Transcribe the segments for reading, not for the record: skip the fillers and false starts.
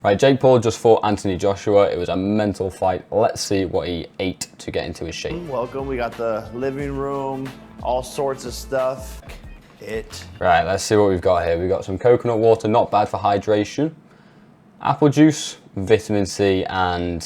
Right, Jake Paul just fought Anthony Joshua. It was a mental fight. Let's see what he ate to get into his shape. Welcome, we got the living room, all sorts of stuff. Right, let's see what we've got here. We've got some coconut water, not bad for hydration. Apple juice, vitamin C, and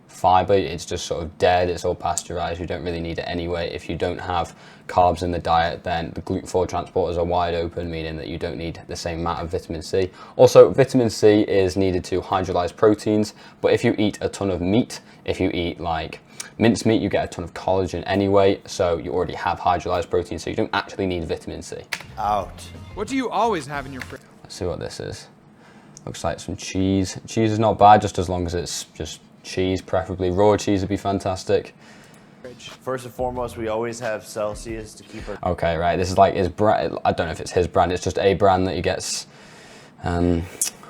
fiber. It's just sort of dead. It's all pasteurized. You don't really need it anyway. If you don't have carbs in the diet, then the GLUT4 transporters are wide open, meaning that you don't need the same amount of vitamin C. Also, vitamin C is needed to hydrolyze proteins, but if you eat a ton of meat, if you eat like mincemeat, you get a ton of collagen anyway, so you already have hydrolyzed protein, so you don't actually need vitamin C. Out. What do you always have in your fridge? Let's see what this is. Looks like some cheese. Cheese is not bad, just as long as it's just cheese, preferably raw cheese would be fantastic. First and foremost, we always have Celsius to keep our... Okay, right, this is like his brand. I don't know if it's his brand, it's just a brand that he gets,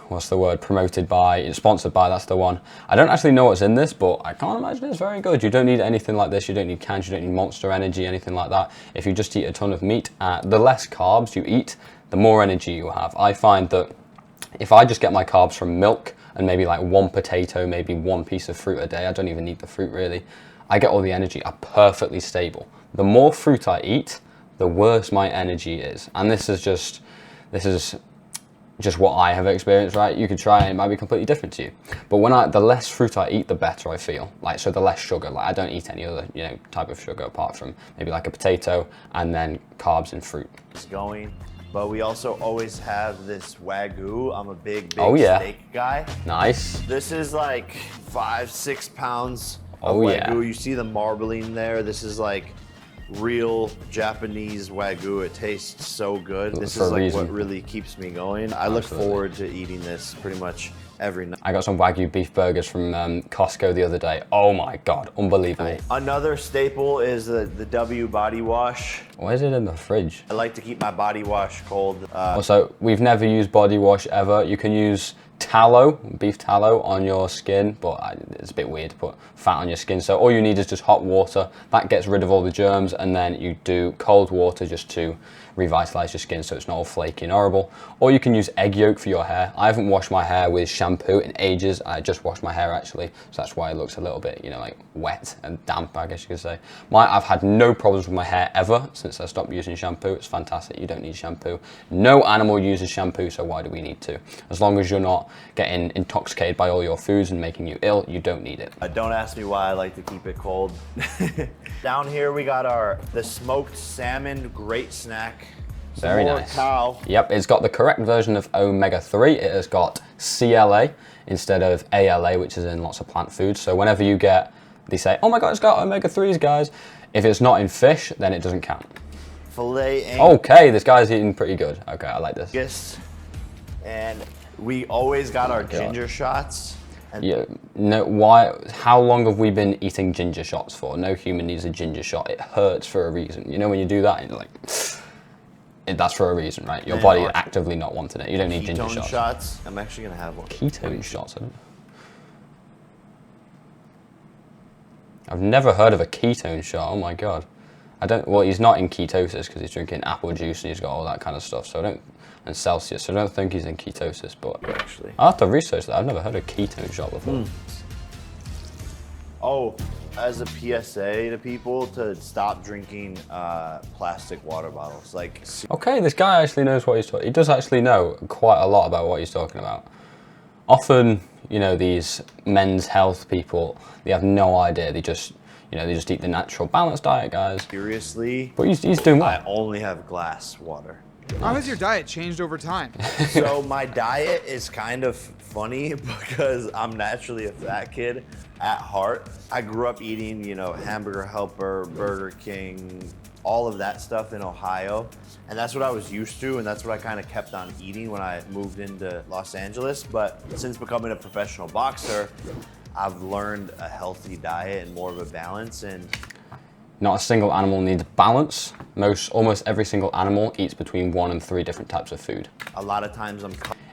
what's the word, promoted by, sponsored by, that's the one. I don't actually know what's in this, but I can't imagine it's very good. You don't need anything like this, you don't need cans, you don't need Monster Energy, anything like that. If you just eat a ton of meat, the less carbs you eat, the more energy you have. I find that if I just get my carbs from milk and maybe like one potato, maybe one piece of fruit a day, I don't even need the fruit really, I get all the energy, I'm perfectly stable. The more fruit I eat, the worse my energy is. And this is just what I have experienced, right? You could try it, it might be completely different to you. But the less fruit I eat, the better I feel. Like, so the less sugar, like I don't eat any other, type of sugar apart from maybe like a potato and then carbs and fruit. It's going. But we also always have this Wagyu. I'm a big steak guy. Nice. This is like 5-6 pounds of Wagyu. Yeah. You see the marbling there. This is like real Japanese Wagyu. It tastes so good. This is like what really keeps me going. I look forward to eating this pretty much every night. I got some Wagyu beef burgers from Costco the other day. Oh my God, unbelievable. Another staple is the W body wash. Why is it in the fridge? I like to keep my body wash cold. Also, we've never used body wash ever. You can use tallow, beef tallow on your skin, but it's a bit weird to put fat on your skin. So all you need is just hot water. That gets rid of all the germs, and then you do cold water just to revitalize your skin so it's not all flaky and horrible. Or you can use egg yolk for your hair. I haven't washed my hair with shampoo in ages. I just washed my hair actually, so that's why it looks a little bit, like wet and damp, I guess you could say. I've had no problems with my hair ever since I stopped using shampoo. It's fantastic. You don't need shampoo. No animal uses shampoo, so why do we need to? As long as you're not getting intoxicated by all your foods and making you ill, you don't need it. Don't ask me why I like to keep it cold. Down here we got the smoked salmon, great snack. Very nice. Cow. Yep, it's got the correct version of omega-3. It has got CLA instead of ALA, which is in lots of plant foods. So whenever you they say, oh my God, it's got omega-3s, guys. If it's not in fish, then it doesn't count. Filet. Okay, this guy's eating pretty good. Okay, I like this. Yes. And we always got our ginger shots. Yeah, no, why? How long have we been eating ginger shots for? No human needs a ginger shot. It hurts for a reason. When you do that, you're like, that's for a reason, right? Your body actively not wanting it. You don't need ginger shots. I'm actually gonna have one. Ketone shots. I've never heard of a ketone shot. Oh my God. Well, he's not in ketosis because he's drinking apple juice and he's got all that kind of stuff. And Celsius. So I don't think he's in ketosis, but actually, I'll have to research that. I've never heard of ketone shot before. Oh, as a PSA to people to stop drinking plastic water bottles. Okay, this guy actually knows what he's talking. He does actually know quite a lot about what he's talking about. Often, these men's health people, they have no idea. They just eat the natural balanced diet, guys. Seriously? But he's doing well. I only have glass water. How has your diet changed over time? So my diet is kind of funny because I'm naturally a fat kid at heart. I grew up eating, Hamburger Helper, Burger King, all of that stuff in Ohio. And that's what I was used to, and that's what I kind of kept on eating when I moved into Los Angeles. But since becoming a professional boxer, I've learned a healthy diet and more of a balance. And not a single animal needs balance. Almost every single animal eats between 1 and 3 different types of food. A lot of times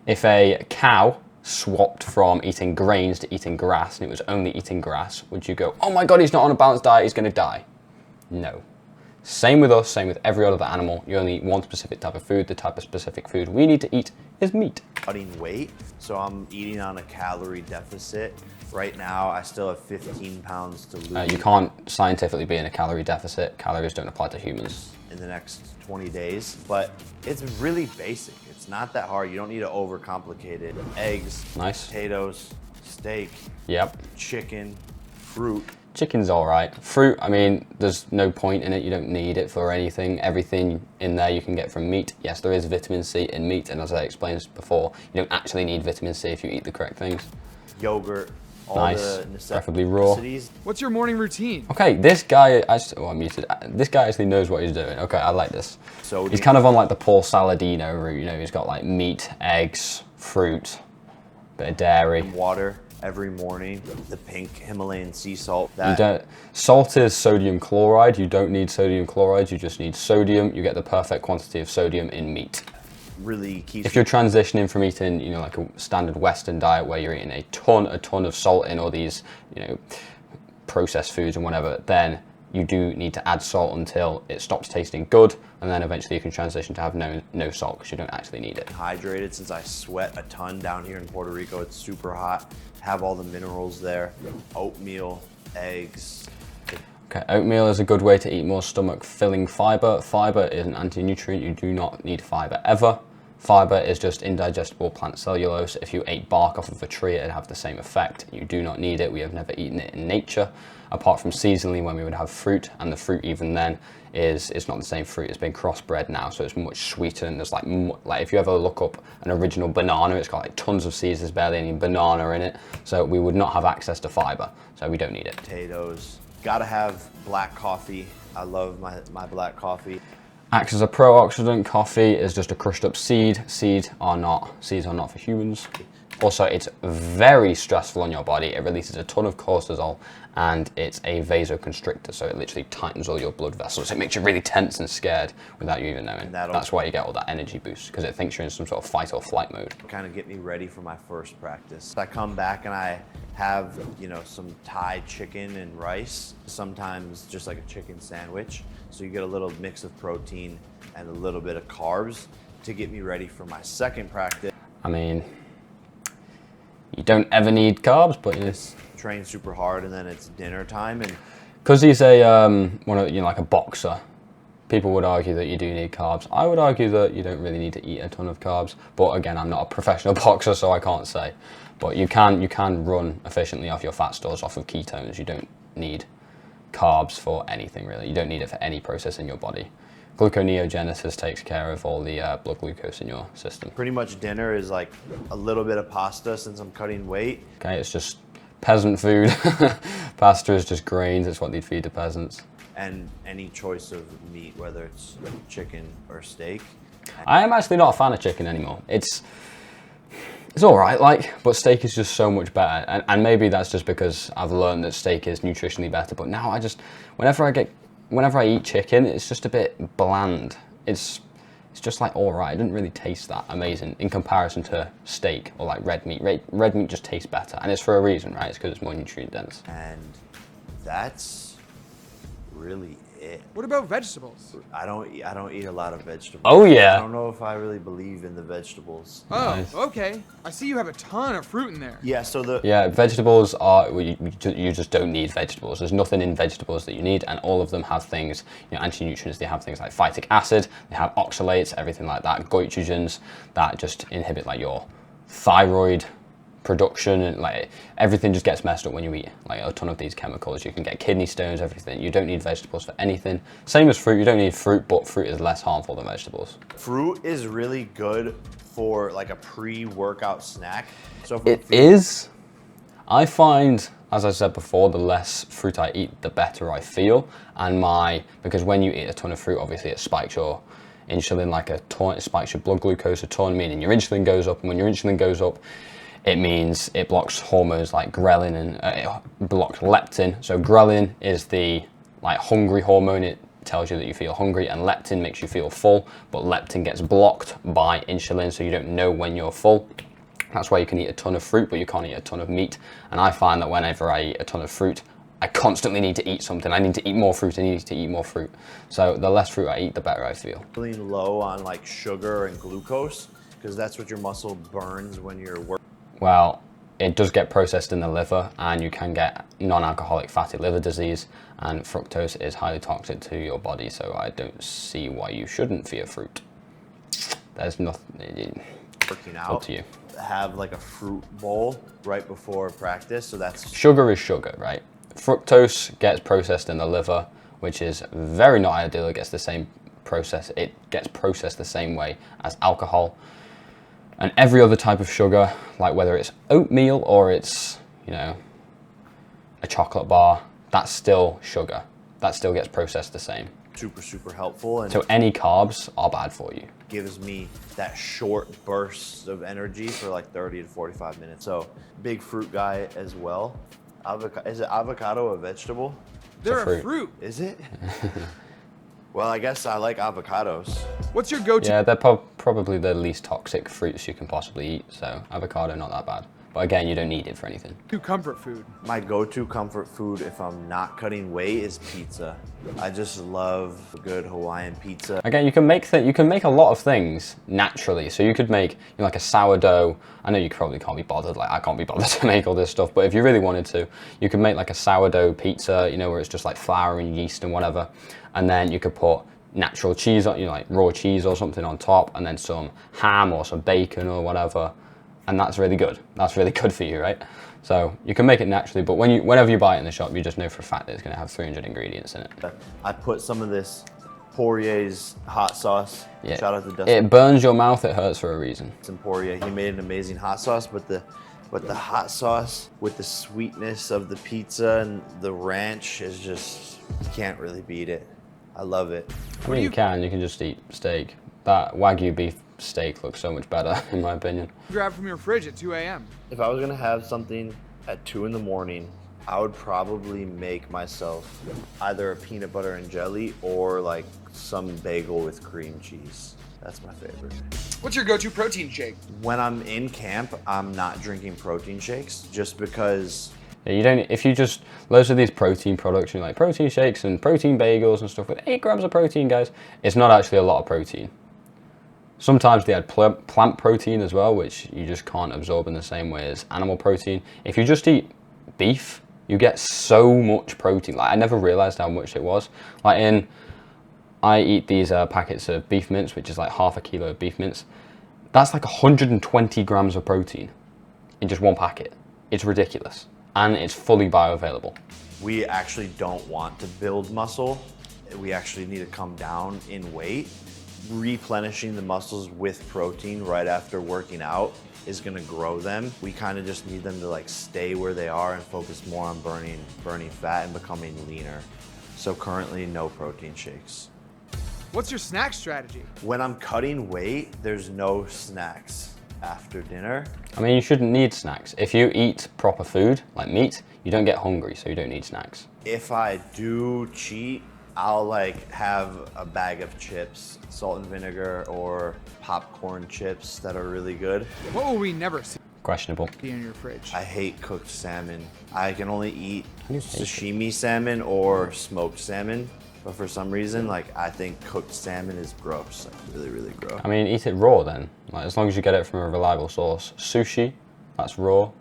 if a cow swapped from eating grains to eating grass and it was only eating grass, would you go, oh my God, he's not on a balanced diet, he's gonna die? No. Same with us, same with every other animal. You only eat one specific type of food. The type of specific food we need to eat is meat. Cutting weight, so I'm eating on a calorie deficit. Right now, I still have 15 pounds to lose. You can't scientifically be in a calorie deficit. Calories don't apply to humans. In the next 20 days, but it's really basic. It's not that hard. You don't need to overcomplicate it. Eggs, Nice. potatoes, steak, Yep. chicken, fruit. Chicken's all right. Fruit, I mean, there's no point in it. You don't need it for anything. Everything in there you can get from meat. Yes, there is vitamin C in meat, and as I explained before, you don't actually need vitamin C if you eat the correct things. Yogurt, all Nice, the preferably raw. necessities. What's your morning routine? Okay, this guy, I'm muted. This guy actually knows what he's doing. Okay, I like this. Sodium. He's kind of on like the Paul Saladino route. You know, he's got like meat, eggs, fruit, bit of dairy. Water every morning. The pink Himalayan sea salt. You don't. Salt is sodium chloride. You don't need sodium chloride. You just need sodium. You get the perfect quantity of sodium in meat. Really keeps. If you're transitioning from eating, you know, like a standard Western diet where you're eating a ton of salt in all these, you know, processed foods and whatever, then you do need to add salt until it stops tasting good, and then eventually you can transition to have no salt because you don't actually need it. Hydrated, since I sweat a ton down here in Puerto Rico. It's super hot. Have all the minerals there. Oatmeal, eggs. Okay, oatmeal is a good way to eat more stomach-filling fiber. Fiber is an anti-nutrient. You do not need fiber ever. Fiber is just indigestible plant cellulose. If you ate bark off of a tree, it'd have the same effect. You do not need it. We have never eaten it in nature, apart from seasonally when we would have fruit, and the fruit even then it's not the same fruit. It's been crossbred now, so it's much sweeter, and there's like if you ever look up an original banana, it's got like tons of seeds. There's barely any banana in it, so we would not have access to fiber, so we don't need it. Potatoes. Gotta have black coffee. I love my black coffee. Acts as a pro-oxidant. Coffee is just a crushed up seed. Seeds are not for humans. Also, it's very stressful on your body. It releases a ton of cortisol, and it's a vasoconstrictor, so it literally tightens all your blood vessels. It makes you really tense and scared without you even knowing. That's why you get all that energy boost, because it thinks you're in some sort of fight or flight mode. Kind of get me ready for my first practice. I come back and I have, you know, some Thai chicken and rice, sometimes just like a chicken sandwich. So you get a little mix of protein and a little bit of carbs to get me ready for my second practice. I mean, you don't ever need carbs, but yes. Train super hard, and then it's dinner time, and because he's a like a boxer, people would argue that you do need carbs. I would argue that you don't really need to eat a ton of carbs, but again, I'm not a professional boxer, so I can't say. But you can run efficiently off your fat stores, off of ketones. You don't need carbs for anything really. You don't need it for any process in your body. Gluconeogenesis takes care of all the blood glucose in your system. pretty much dinner is like a little bit of pasta since I'm cutting weight. Okay, it's just peasant food. Pasta is just grains. It's what they'd feed the peasants. And any choice of meat, whether it's chicken or steak. I am actually not a fan of chicken anymore. It's all right, but steak is just so much better. And maybe that's just because I've learned that steak is nutritionally better. But now whenever I eat chicken, it's just a bit bland. It's just like all right. It didn't really taste that amazing in comparison to steak or like red meat. Red meat just tastes better, and it's for a reason, right? It's because it's more nutrient dense. And that's really it. What about vegetables? I don't eat a lot of vegetables. Oh yeah. I don't know if I really believe in the vegetables. Oh, Nice. okay. I see you have a ton of fruit in there. Yeah, so Yeah, vegetables are, you just don't need vegetables. There's nothing in vegetables that you need, and all of them have things, anti-nutrients. They have things like phytic acid, they have oxalates, everything like that, goitrogens that just inhibit like your thyroid production, and like everything just gets messed up when you eat like a ton of these chemicals. You can get kidney stones, everything. You don't need vegetables for anything. Same as fruit, you don't need fruit, but fruit is less harmful than vegetables. fruit is really good for like a pre-workout snack. So It is. I find, as I said before, the less fruit I eat, the better I feel. And because when you eat a ton of fruit, obviously it spikes your insulin like a ton, it spikes your blood glucose a ton, meaning your insulin goes up. And when your insulin goes up, it means it blocks hormones like ghrelin, and it blocks leptin. So ghrelin is the hungry hormone. It tells you that you feel hungry, and leptin makes you feel full, but leptin gets blocked by insulin, so you don't know when you're full. That's why you can eat a ton of fruit, but you can't eat a ton of meat. And I find that whenever I eat a ton of fruit, I constantly need to eat something. I need to eat more fruit. I need to eat more fruit. So the less fruit I eat, the better I feel. feeling low on like sugar and glucose, Because that's what your muscle burns when you're working. Well, it does get processed in the liver, and you can get non-alcoholic fatty liver disease, and fructose is highly toxic to your body, so I don't see why you shouldn't fear fruit. There's nothing. Working out. Up to you. Have like a fruit bowl right before practice, so that's... Sugar is sugar, right? Fructose gets processed in the liver, which is very not ideal. It gets the same process. It gets processed the same way as alcohol. And every other type of sugar, like whether it's oatmeal or it's, you know, a chocolate bar, that's still sugar. That still gets processed the same. Super helpful. And so any carbs are bad for you. Gives me that short burst of energy for like 30 to 45 minutes. So big fruit guy as well. Is it avocado a vegetable? They're a fruit. Is it? Well, I guess I like avocados. What's your go-to? Yeah, they're probably the least toxic fruits you can possibly eat, so avocado, not that bad. But again, you don't need it for anything. Comfort food. My go-to comfort food if I'm not cutting weight is pizza. I just love a good Hawaiian pizza. Again, you can make a lot of things naturally. So you could make, you know, like a sourdough. I know you probably can't be bothered, like I can't be bothered to make all this stuff, but if you really wanted to, you could make like a sourdough pizza, you know, where it's just like flour and yeast and whatever. And then you could put natural cheese on, you know, like raw cheese or something on top, and then some ham or some bacon or whatever. And that's really good. That's really good for you, right? So you can make it naturally, but whenever you buy it in the shop, you just know for a fact that it's going to have 300 ingredients in it. I put some of this Poirier's hot sauce. Yeah. Shout out to Dustin. It burns your mouth. It hurts for a reason. Some Poirier. He made an amazing hot sauce, but the hot sauce with the sweetness of the pizza and the ranch is just, you can't really beat it. I love it. I mean, you can just eat steak. That Wagyu beef steak looks so much better, in my opinion. Grab from your fridge at 2 a.m. If I was gonna have something at 2 in the morning, I would probably make myself either a peanut butter and jelly or like some bagel with cream cheese. That's my favorite. What's your go-to protein shake? When I'm in camp, I'm not drinking protein shakes just because... Yeah, you don't, if you just, loads of these protein products, you know, like protein shakes and protein bagels and stuff with 8 grams of protein, guys, it's not actually a lot of protein. Sometimes they add plant protein as well, which you just can't absorb in the same way as animal protein. If you just eat beef, you get so much protein. Like, I never realized how much it was. Like I eat these packets of beef mince, which is like half a kilo of beef mince. That's like 120 grams of protein in just one packet. It's ridiculous. And it's fully bioavailable. We actually don't want to build muscle. We actually need to come down in weight. Replenishing the muscles with protein right after working out is gonna grow them. We kind of just need them to like stay where they are and focus more on burning fat and becoming leaner. So currently, no protein shakes. What's your snack strategy? When I'm cutting weight, there's no snacks after dinner. I mean, you shouldn't need snacks. If you eat proper food, like meat, you don't get hungry, so you don't need snacks. If I do cheat, I'll like have a bag of chips, salt and vinegar, or popcorn chips that are really good. What will we never see Questionable. in your fridge? I hate cooked salmon. I can only eat sashimi salmon or smoked salmon. But for some reason, like, I think cooked salmon is gross, like really gross. I mean, eat it raw then. Like, as long as you get it from a reliable source. Sushi, that's raw.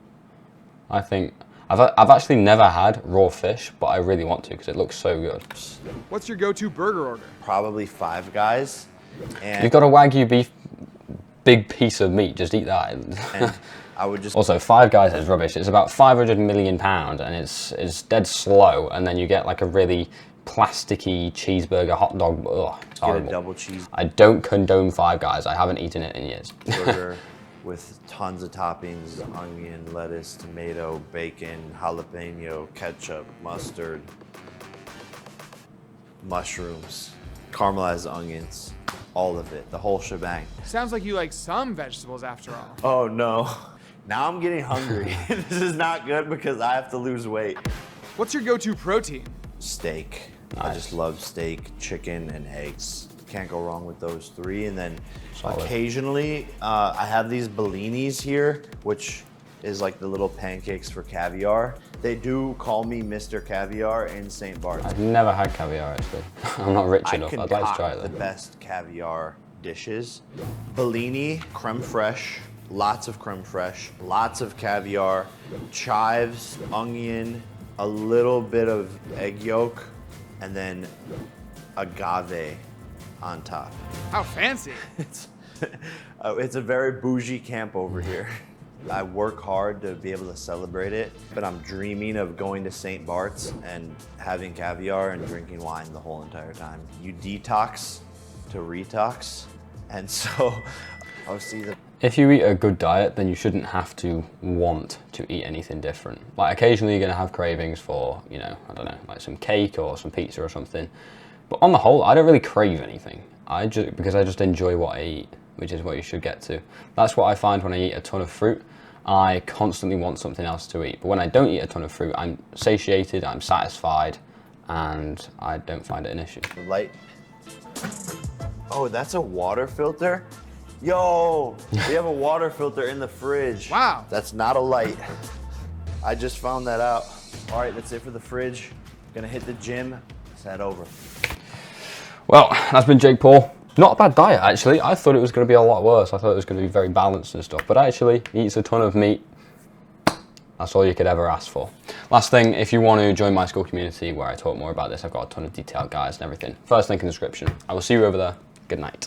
I think, I've actually never had raw fish, but I really want to because it looks so good. What's your go-to burger order? Probably Five Guys. And You've got a Wagyu beef, big piece of meat, just eat that. and I would just... Also, Five Guys is rubbish. It's about 500 million pounds and it's dead slow, and then you get like a really plasticky cheeseburger hot dog. Ugh, it's horrible. Get a double cheese I don't condone Five Guys. I haven't eaten it in years. burger with tons of toppings: onion, lettuce, tomato, bacon, jalapeno, ketchup, mustard, mushrooms, caramelized onions, all of it, the whole shebang. Sounds like you like some vegetables after all. Oh no, now I'm getting hungry. This is not good because I have to lose weight. What's your go-to protein? Steak. Nice. I just love steak, chicken, and eggs. Can't go wrong with those 3. And then Solid. occasionally, I have these bellinis here, which is like the little pancakes for caviar. They do call me Mr. Caviar in St. Bart's. I've never had caviar actually. I'm not rich enough. I'd like to try it the though. best caviar dishes. Bellini, creme fraiche, lots of creme fraiche, lots of caviar, chives, onion, a little bit of egg yolk, and then agave on top. How fancy. It's a very bougie camp over here. I work hard to be able to celebrate it, but I'm dreaming of going to St. Bart's and having caviar and drinking wine the whole entire time. You detox to retox, and so I'll see the... If you eat a good diet, then you shouldn't have to want to eat anything different. Like occasionally you're gonna have cravings for, you know, I don't know, like some cake or some pizza or something. But on the whole, I don't really crave anything. Because I just enjoy what I eat, which is what you should get to. That's what I find when I eat a ton of fruit. I constantly want something else to eat. But when I don't eat a ton of fruit, I'm satiated, I'm satisfied, and I don't find it an issue. Light. Oh, that's a water filter? Yo, we have a water filter in the fridge. Wow. That's not a light. I just found that out. All right, that's it for the fridge. Gonna hit the gym. Let's head over. Well, that's been Jake Paul. Not a bad diet, actually. I thought it was going to be a lot worse. I thought it was going to be very balanced and stuff. But actually, he eats a ton of meat. That's all you could ever ask for. Last thing, if you want to join my school community where I talk more about this, I've got a ton of detailed guides and everything. First link in the description. I will see you over there. Good night.